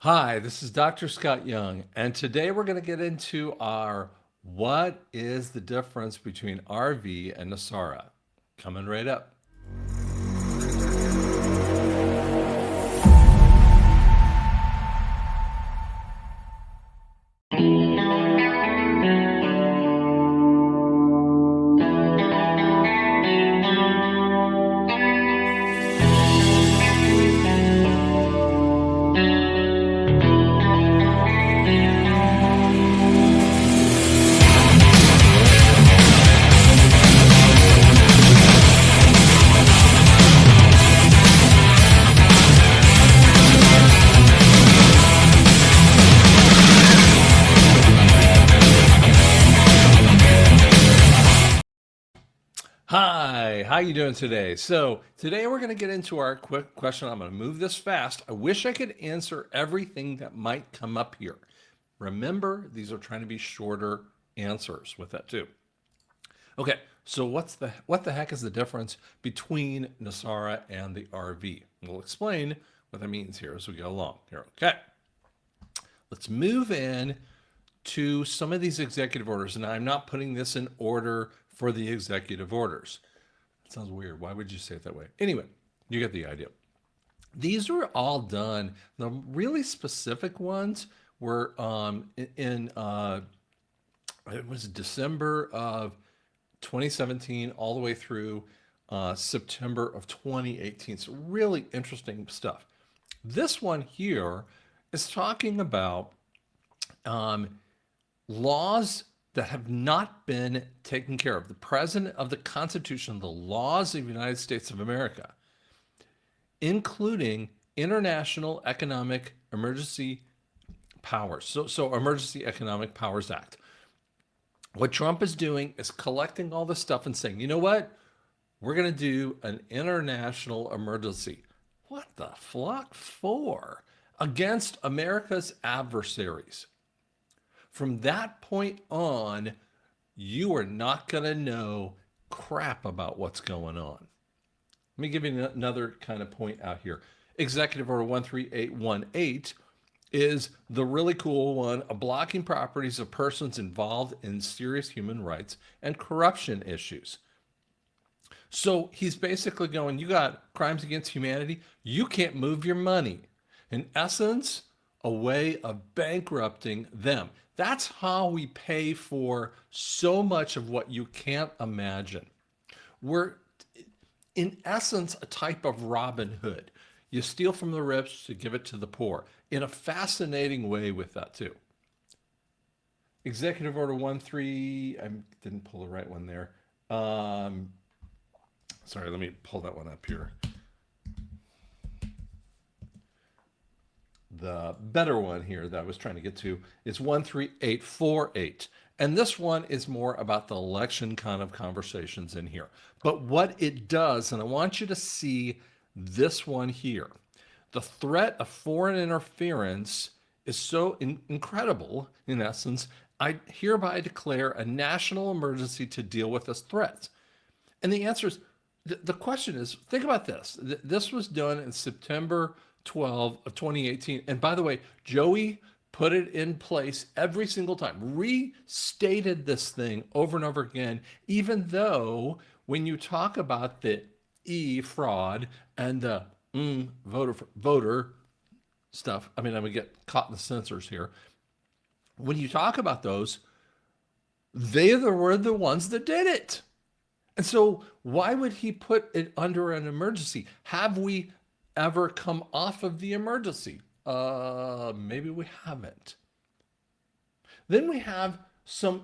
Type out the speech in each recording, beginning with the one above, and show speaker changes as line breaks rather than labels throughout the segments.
Hi, this is Dr. Scott Young, and today we're going to get into our what is the difference between RV and NESARA? Coming right up. Hi, how you doing today? So today we're going to get into our quick question. I'm going to move this fast. I wish I could answer everything that might come up here. Remember, these are trying to be shorter answers with that too. Okay, so what the heck is the difference between NESARA and the RV? We'll explain what that means here as we go along. Here, okay. Let's move in to some of these executive orders, and I'm not putting this in order for the executive orders. It sounds weird. Why would you say it that way? Anyway, you get the idea. These were all done. The really specific ones were it was December of 2017 all the way through September of 2018. So really interesting stuff. This one here is talking about um, laws that have not been taken care of. The President of the Constitution, the laws of the United States of America, including international economic emergency powers. So Emergency Economic Powers Act. What Trump is doing is collecting all this stuff and saying, you know what? We're going to do an international emergency. What the flock for? Against America's adversaries. From that point on, you are not going to know crap about what's going on. Let me give you another kind of point out here. Executive Order 13818 is the really cool one of blocking properties of persons involved in serious human rights and corruption issues. So he's basically going, you got crimes against humanity, you can't move your money. In essence, a way of bankrupting them. That's how we pay for so much of what you can't imagine. We're, in essence, a type of Robin Hood. You steal from the rich to give it to the poor in a fascinating way with that, too. Executive Order 13, I didn't pull the right one there. Sorry, let me pull that one up here. The better one here that I was trying to get to is 13848. And this one is more about the election kind of conversations in here. But what it does, and I want you to see this one here, the threat of foreign interference is so incredible, in essence, I hereby declare a national emergency to deal with this threat. And the answer is the question is think about this. This was done in September 12 of 2018. And by the way, Joey put it in place every single time, restated this thing over and over again, even though when you talk about the fraud and the voter stuff, I mean, I'm going to get caught in the censors here. When you talk about those, they were the ones that did it. And so, why would he put it under an emergency? Have we ever come off of the emergency? Maybe we haven't. Then we have so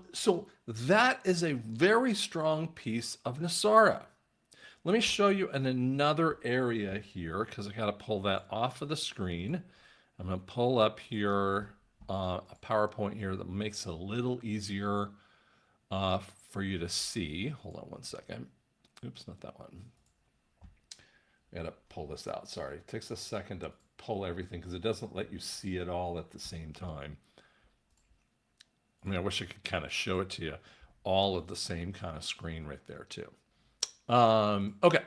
that is a very strong piece of NESARA. Let me show you in another area here because I got to pull that off of the screen. I'm going to pull up here a PowerPoint here that makes it a little easier for you to see. Hold on one second. Oops, not that one. I gotta pull this out. Sorry. It takes a second to pull everything because it doesn't let you see it all at the same time. I mean, I wish I could kind of show it to you all at the same kind of screen right there too. Okay.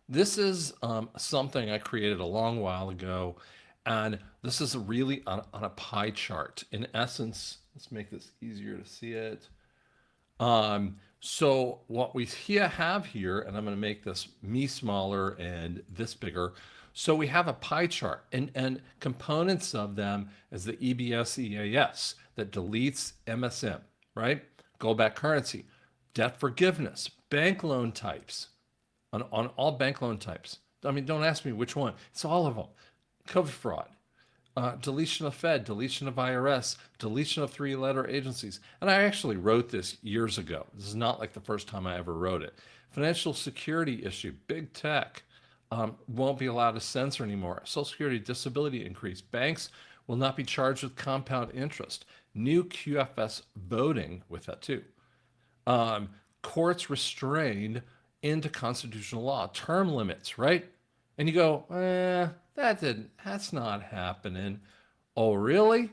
This is something I created a long while ago, And this is really on a pie chart. In essence, let's make this easier to see it. So what we here have here, and I'm going to make this me smaller and this bigger. So we have a pie chart and components of them as the EBS EAS that deletes MSM, right? Gold-backed currency, debt forgiveness, bank loan types, on all bank loan types. I mean, don't ask me which one. It's all of them. COVID fraud, deletion of Fed, deletion of IRS, deletion of three-letter agencies. And I actually wrote this years ago. This is not like the first time I ever wrote it. Financial security issue, big tech won't be allowed to censor anymore. Social Security disability increase. Banks will not be charged with compound interest. New QFS voting with that too. Courts restrained into constitutional law. Term limits, right? And you go, that's not happening. Oh, really?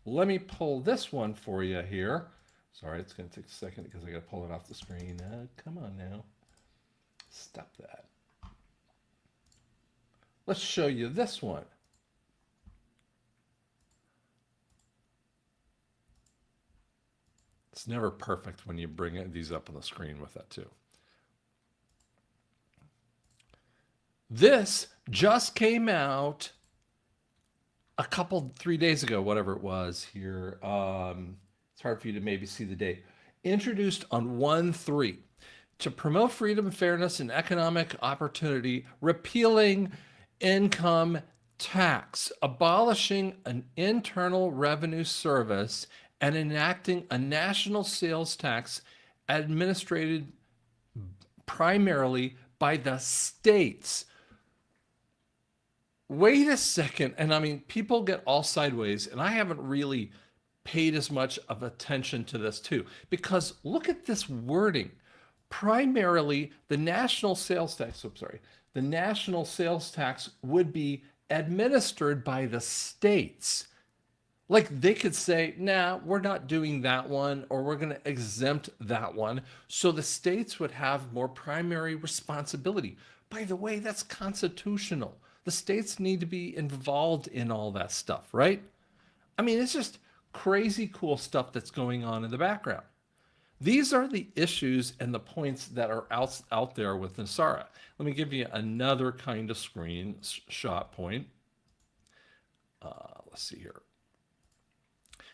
Let me pull this one for you here. Sorry, it's going to take a second because I got to pull it off the screen. Come on now. Stop that. Let's show you this one. It's never perfect when you bring these up on the screen with that too. This just came out a couple, 3 days ago, whatever it was here. It's hard for you to maybe see the date. Introduced on 1/3 to promote freedom, fairness, and economic opportunity, repealing income tax, abolishing an internal revenue service, and enacting a national sales tax administered primarily by the states. Wait a second. And I mean, people get all sideways, and I haven't really paid as much of attention to this too, because look at this wording. Primarily, the national sales tax, the national sales tax would be administered by the states. Like they could say, nah, we're not doing that one, or we're going to exempt that one. So the states would have more primary responsibility. By the way, that's constitutional. The states need to be involved in all that stuff, right? I mean, it's just crazy cool stuff that's going on in the background. These are the issues and the points that are out there with NESARA. Let me give you another kind of screenshot point. Let's see here.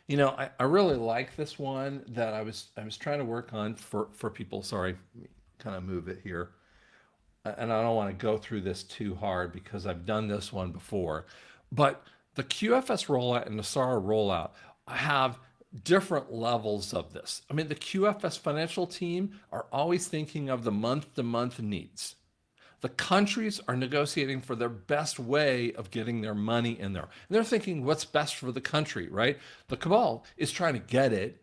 You know, I really like this one that I was trying to work on for people. Sorry, let me kind of move it here. And I don't want to go through this too hard because I've done this one before. But the QFS rollout and the NESARA rollout have different levels of this. I mean, the QFS financial team are always thinking of the month-to-month needs. The countries are negotiating for their best way of getting their money in there. And they're thinking what's best for the country, right? The cabal is trying to get it.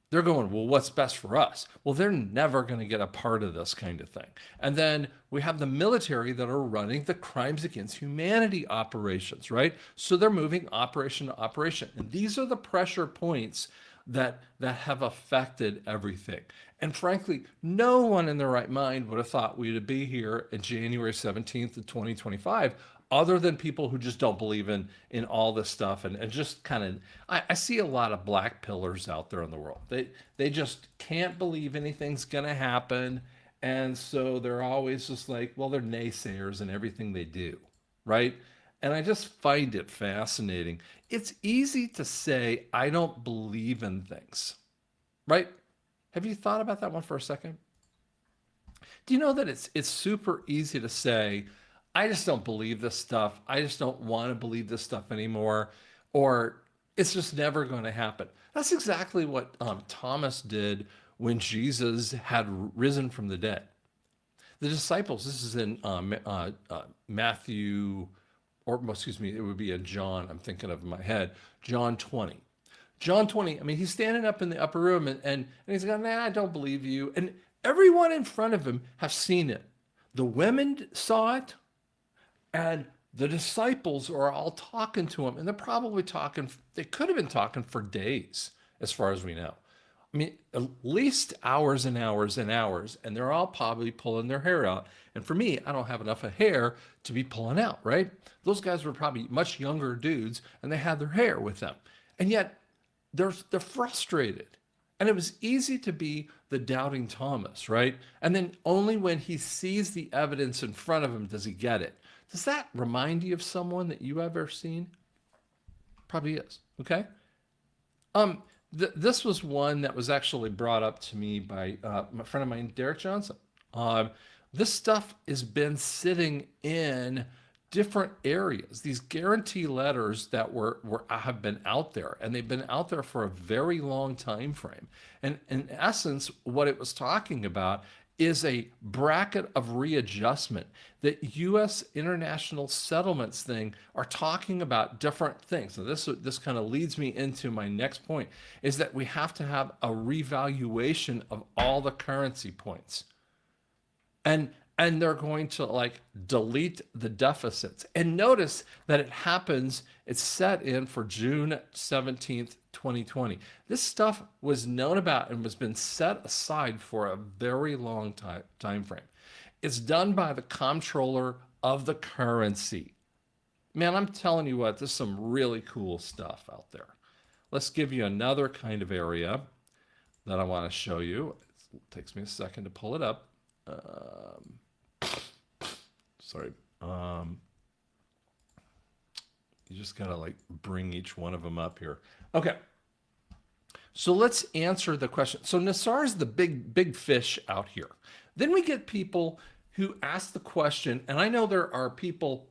They're going, well, what's best for us? Well, they're never going to get a part of this kind of thing. And then we have the military that are running the crimes against humanity operations, right? So they're moving operation to operation. And these are the pressure points that have affected everything. And frankly, no one in their right mind would have thought we would be here in January 17th of 2025 other than people who just don't believe in all this stuff and just kind of I see a lot of black pillars out there in the world. They just can't believe anything's gonna happen. And so they're always just like, well, they're naysayers in everything they do, right? And I just find it fascinating. It's easy to say, I don't believe in things, right? Have you thought about that one for a second? Do you know that it's super easy to say, I just don't believe this stuff. I just don't want to believe this stuff anymore, or it's just never going to happen. That's exactly what Thomas did when Jesus had risen from the dead. The disciples, this is in Matthew, or excuse me, it would be in John, I'm thinking of in my head, John 20. John 20, I mean, he's standing up in the upper room and he's going, nah, I don't believe you. And everyone in front of him have seen it. The women saw it, and the disciples are all talking to him, and they're probably talking, they could have been talking for days, as far as we know. I mean, at least hours and hours and hours, and they're all probably pulling their hair out. And for me, I don't have enough of hair to be pulling out, right? Those guys were probably much younger dudes, and they had their hair with them. And yet, they're frustrated. And it was easy to be the doubting Thomas, right? And then only when he sees the evidence in front of him does he get it. Does that remind you of someone that you ever seen? Probably is. Okay. This was one that was actually brought up to me by my friend of mine, Derek Johnson. Um, this stuff has been sitting in different areas. These guarantee letters that were have been out there, and they've been out there for a very long time frame. And in essence, what it was talking about is a bracket of readjustment. That U.S. international settlements thing are talking about different things. So this kind of leads me into my next point, is that we have to have a revaluation of all the currency points. And they're going to like delete the deficits. And notice that it happens, it's set in for June 17th, 2020. This stuff was known about and was been set aside for a very long time frame. It's done by the comptroller of the currency. Man, I'm telling you what, there's some really cool stuff out there. Let's give you another kind of area that I want to show you. It takes me a second to pull it up. Sorry. You just gotta like bring each one of them up here. Okay. So let's answer the question. So NESARA is the big fish out here. Then we get people who ask the question, and I know there are people,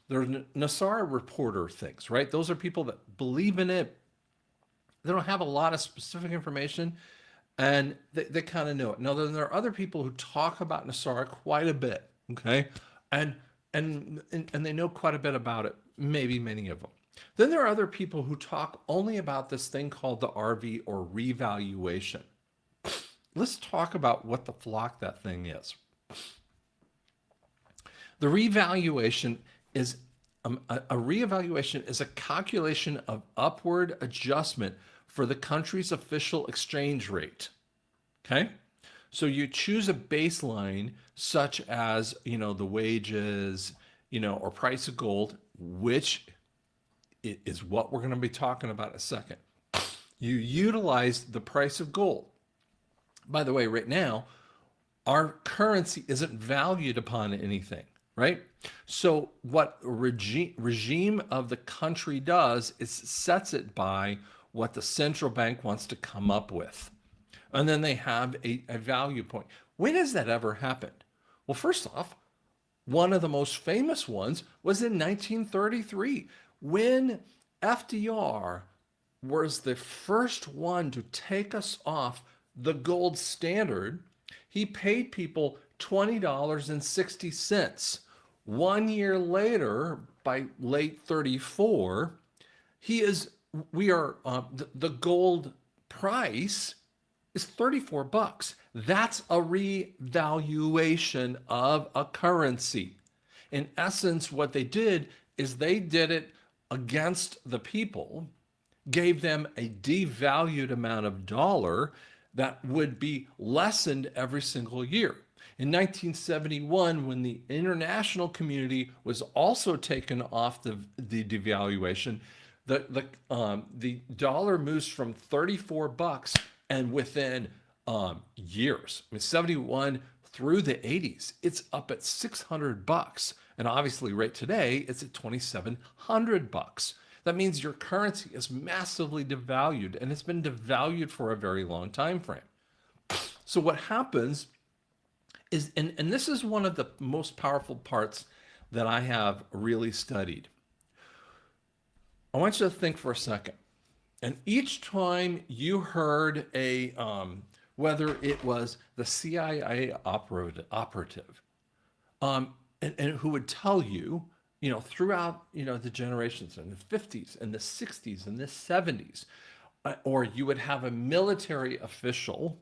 there are NESARA reporter things, right? Those are people that believe in it. They don't have a lot of specific information, and they kind of know it. Now, then there are other people who talk about NESARA quite a bit, okay? And they know quite a bit about it, maybe many of them. Then there are other people who talk only about this thing called the RV or revaluation. Let's talk about what the flock that thing is. The revaluation is a reevaluation is a calculation of upward adjustment for the country's official exchange rate. Okay? So you choose a baseline such as, the wages, or price of gold, which is what we're going to be talking about in a second. You utilize the price of gold. By the way, right now, our currency isn't valued upon anything, right? So what regime of the country does is sets it by what the central bank wants to come up with. And then they have a value point. When has that ever happened? Well, first off, one of the most famous ones was in 1933 when FDR was the first one to take us off the gold standard. He paid people $20.60. 1 year later, by late 34, the gold price is 34 bucks. That's a revaluation of a currency. In essence, what they did is they did it against the people, gave them a devalued amount of dollar that would be lessened every single year. In 1971, when the international community was also taken off the devaluation, the dollar moves from 34 bucks, and within years, 71 through the 80s, it's up at 600 bucks. And obviously right today, it's at 2,700 bucks. That means your currency is massively devalued, and it's been devalued for a very long time frame. So what happens is, and this is one of the most powerful parts that I have really studied. I want you to think for a second. And each time you heard whether it was the CIA operative, and who would tell you, throughout, the generations in the 50s and the 60s and the 70s, or you would have a military official,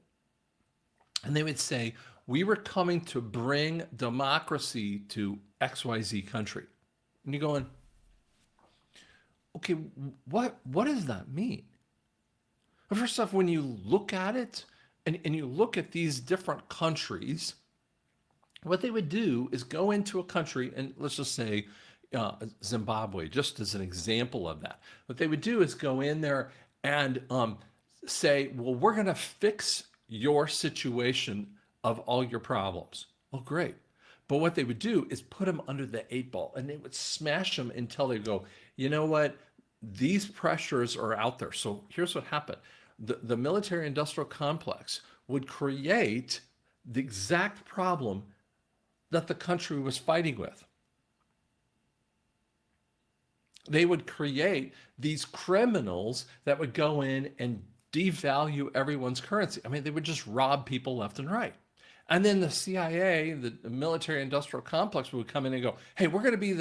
and they would say, we were coming to bring democracy to XYZ country. And you're going, okay, what does that mean? First off, when you look at it and you look at these different countries, what they would do is go into a country, and let's just say Zimbabwe, just as an example of that. What they would do is go in there and say, well, we're going to fix your situation of all your problems. Oh, great. But what they would do is put them under the 8 ball, and they would smash them until they go, you know what? These pressures are out there. So here's what happened. The military industrial complex would create the exact problem that the country was fighting with. They would create these criminals that would go in and devalue everyone's currency. I mean, they would just rob people left and right. And then the CIA, the military industrial complex, would come in and go, "Hey, we're going to be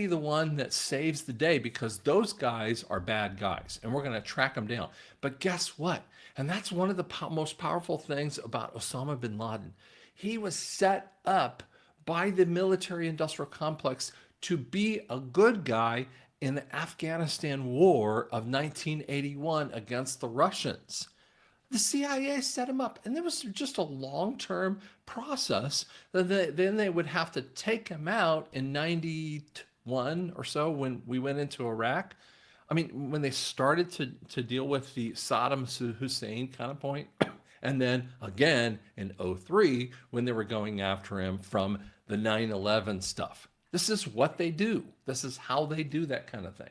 the one that saves the day because those guys are bad guys and we're going to track them down." But guess what? And that's one of the most powerful things about Osama bin Laden. He was set up by the military industrial complex to be a good guy in the Afghanistan war of 1981 against the Russians. The CIA set him up, and it was just a long-term process. Then they would have to take him out in 91 or so when we went into Iraq. I mean, when they started to deal with the Saddam Hussein kind of point, and then again in '03 when they were going after him from the 9/11 stuff. This is what they do. This is how they do that kind of thing.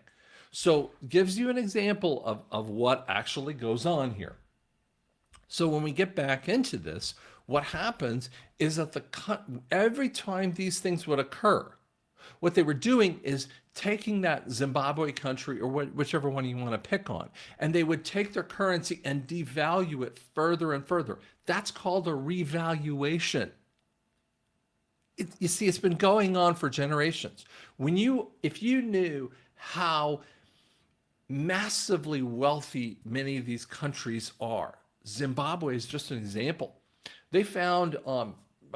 So gives you an example of what actually goes on here. So when we get back into this, what happens is that every time these things would occur, what they were doing is taking that Zimbabwe country or whichever one you want to pick on, and they would take their currency and devalue it further and further. That's called a revaluation. You see, it's been going on for generations. If you knew how massively wealthy many of these countries are, Zimbabwe is just an example. They found a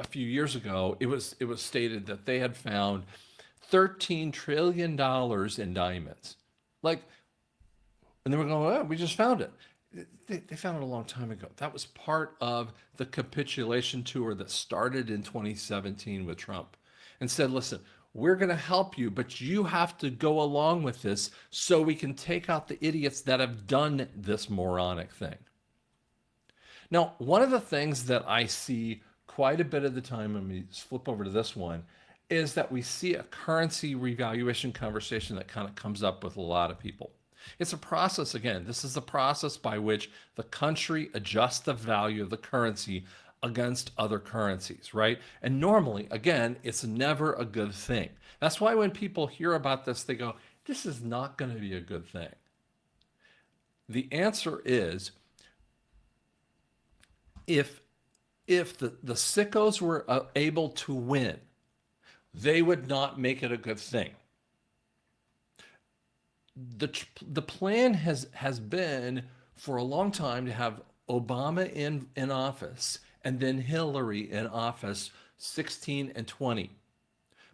few years ago, it was stated that they had found $13 trillion in diamonds. Like, and they were going, "Oh, we just found it." They found it a long time ago. That was part of the capitulation tour that started in 2017 with Trump and said, "Listen, we're going to help you, but you have to go along with this so we can take out the idiots that have done this moronic thing." Now, one of the things that I see quite a bit of the time when we flip over to this one is that we see a currency revaluation conversation that kind of comes up with a lot of people. It's a process, again, this is the process by which the country adjusts the value of the currency against other currencies, right? And normally, again, it's never a good thing. That's why when people hear about this, they go, "This is not going to be a good thing." The answer is, if the sickos were able to win, they would not make it a good thing. The plan has been for a long time to have Obama in office and then Hillary in office 16 and 20.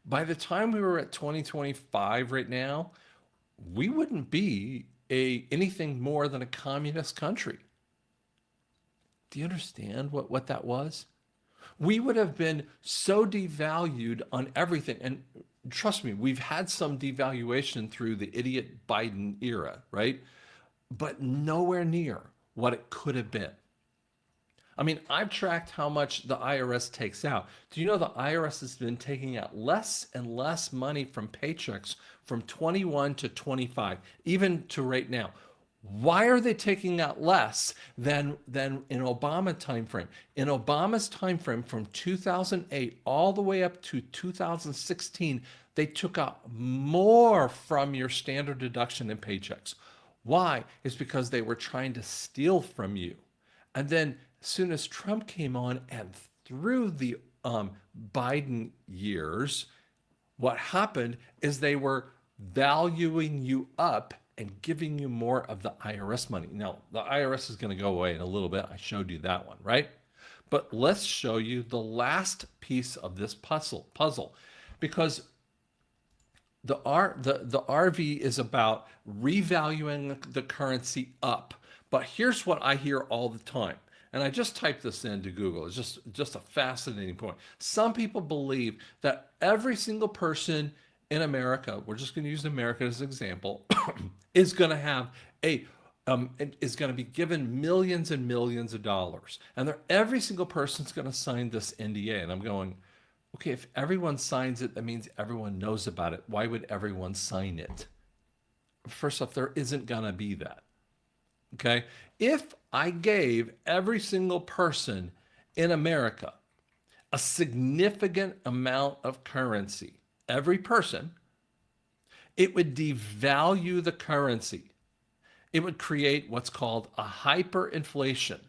By the time we were at 2025 right now, we wouldn't be anything more than a communist country. Do you understand what that was? We would have been so devalued on everything. And trust me, we've had some devaluation through the idiot Biden era, right? But nowhere near what it could have been. I mean, I've tracked how much the IRS takes out. Do you know the IRS has been taking out less and less money from paychecks from 21 to 25, even to right now? Why are they taking out less than in Obama timeframe? In Obama's timeframe from 2008 all the way up to 2016, they took out more from your standard deduction and paychecks. Why? It's because they were trying to steal from you. And then as soon as Trump came on and through the Biden years, what happened is they were valuing you up and giving you more of the IRS money. Now, the IRS is going to go away in a little bit. I showed you that one, right? But let's show you the last piece of this puzzle, because the RV is about revaluing the currency up But here's what I hear all the time. And I just typed this into Google. It's just a fascinating point. Some people believe that every single person in America, we're just going to use America as an example, is going to have a is going to be given millions and millions of dollars, and every single person's going to sign this NDA. And I'm going, okay, if everyone signs it, that means everyone knows about it. Why would everyone sign it? First off, there isn't going to be that. Okay. If I gave every single person in America a significant amount of currency, every person, it would devalue the currency. It would create what's called a hyperinflation.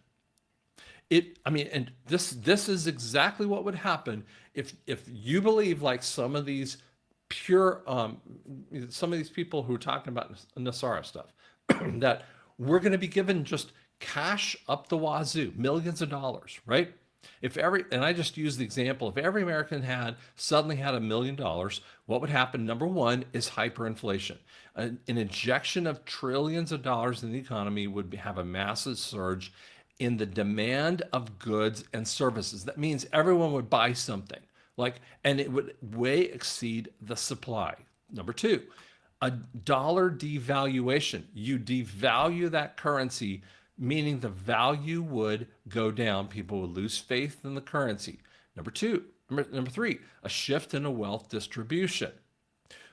And this is exactly what would happen if you believe, like some of these people who are talking about NESARA stuff, that we're going to be given just cash up the wazoo, millions of dollars, right? And I just use the example, if every American suddenly had $1 million, what would happen? Number one is hyperinflation. An injection of trillions of dollars in the economy would have a massive surge in the demand of goods and services. That means everyone would buy something, and it would way exceed the supply. Number two, a dollar devaluation. You devalue that currency, meaning the value would go down. People would lose faith in the currency. Number three, a shift in a wealth distribution.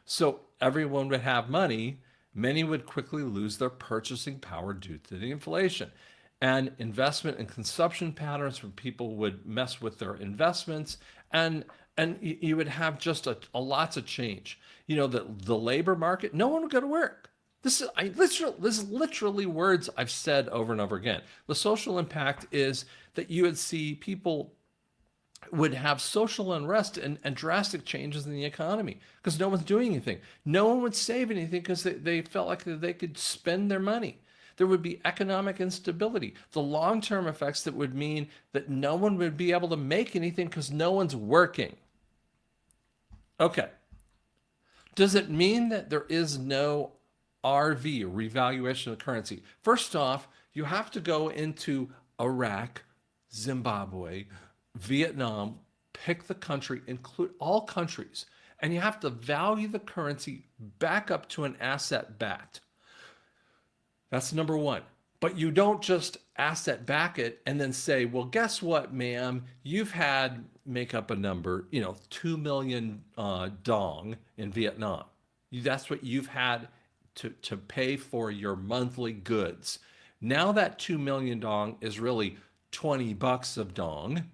So everyone would have money. Many would quickly lose their purchasing power due to the inflation. And investment and consumption patterns, where people would mess with their investments, and you would have just a lots of change. The labor market, no one would go to work. This is literally words I've said over and over again. The social impact is that you would see people would have social unrest and drastic changes in the economy because no one's doing anything. No one would save anything because they felt like they could spend their money. There would be economic instability. The long-term effects that would mean that no one would be able to make anything because no one's working. Okay. Does it mean that there is no RV, revaluation of currency? First off, you have to go into Iraq, Zimbabwe, Vietnam, pick the country, include all countries, and you have to value the currency back up to an asset backed. That's number one. But you don't just asset back it and then say, well, guess what, ma'am? You've had, make up a number, 2 million dong in Vietnam. That's what you've had to pay for your monthly goods. Now that 2 million dong is really $20 of dong.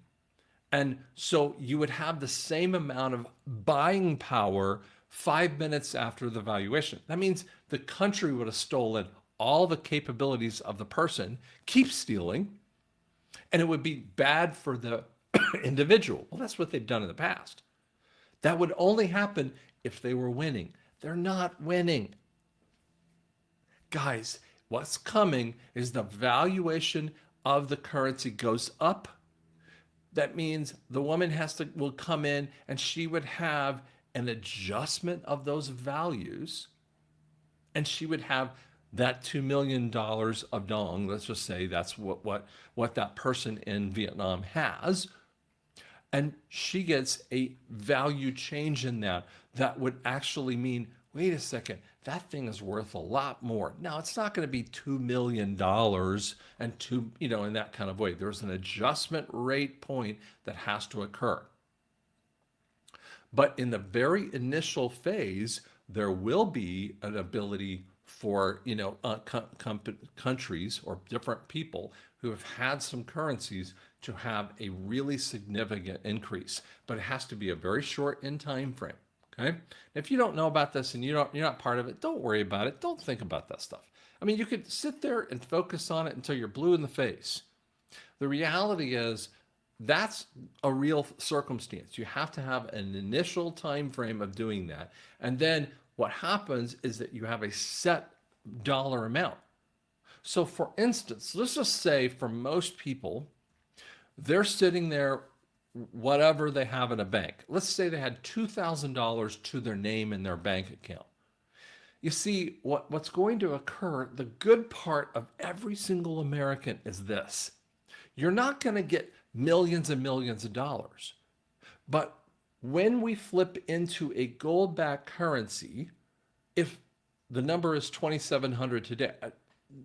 And so you would have the same amount of buying power 5 minutes after the valuation. That means the country would have stolen all the capabilities of the person, keep stealing, and it would be bad for the individual. Well, that's what they've done in the past. That would only happen if they were winning. They're not winning. Guys, what's coming is the valuation of the currency goes up. That means the woman will come in and she would have an adjustment of those values, and she would have that $2 million of dong. Let's just say that's what that person in Vietnam has. And she gets a value change in that would actually mean, wait a second, that thing is worth a lot more. Now, it's not going to be $2 million and in that kind of way. There's an adjustment rate point that has to occur. But in the very initial phase, there will be an ability for countries or different people who have had some currencies to have a really significant increase, but it has to be a very short in time frame. Okay, if you don't know about this and you're not part of it, don't worry about it. Don't think about that stuff. I mean, you could sit there and focus on it until you're blue in the face. The reality is that's a real circumstance. You have to have an initial time frame of doing that, and then what happens is that you have a set dollar amount. So for instance, let's just say for most people, they're sitting there, whatever they have in a bank. Let's say they had $2,000 to their name in their bank account. You see, what's going to occur, the good part of every single American is this. You're not going to get millions and millions of dollars. But when we flip into a gold backed currency, if the number is 2,700 today,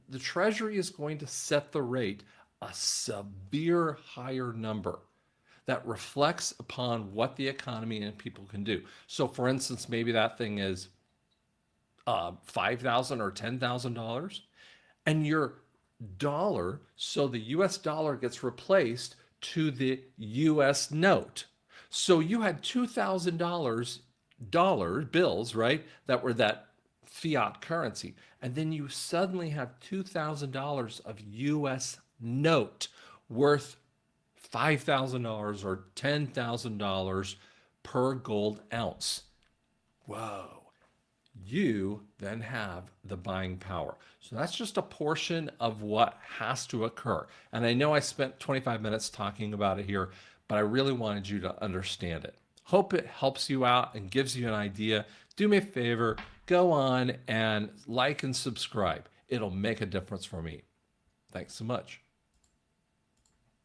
the Treasury is going to set the rate a severe higher number that reflects upon what the economy and people can do. So, for instance, maybe that thing is $5,000 or $10,000, and your dollar, so the US dollar gets replaced to the US note. So you had $2,000 dollar bills, right? That were that fiat currency. And then you suddenly have $2,000 of US note worth $5,000 or $10,000 per gold ounce. Whoa. You then have the buying power. So that's just a portion of what has to occur. And I know I spent 25 minutes talking about it here, but I really wanted you to understand it. Hope it helps you out and gives you an idea. Do me a favor, go on and like and subscribe. It'll make a difference for me. Thanks so much.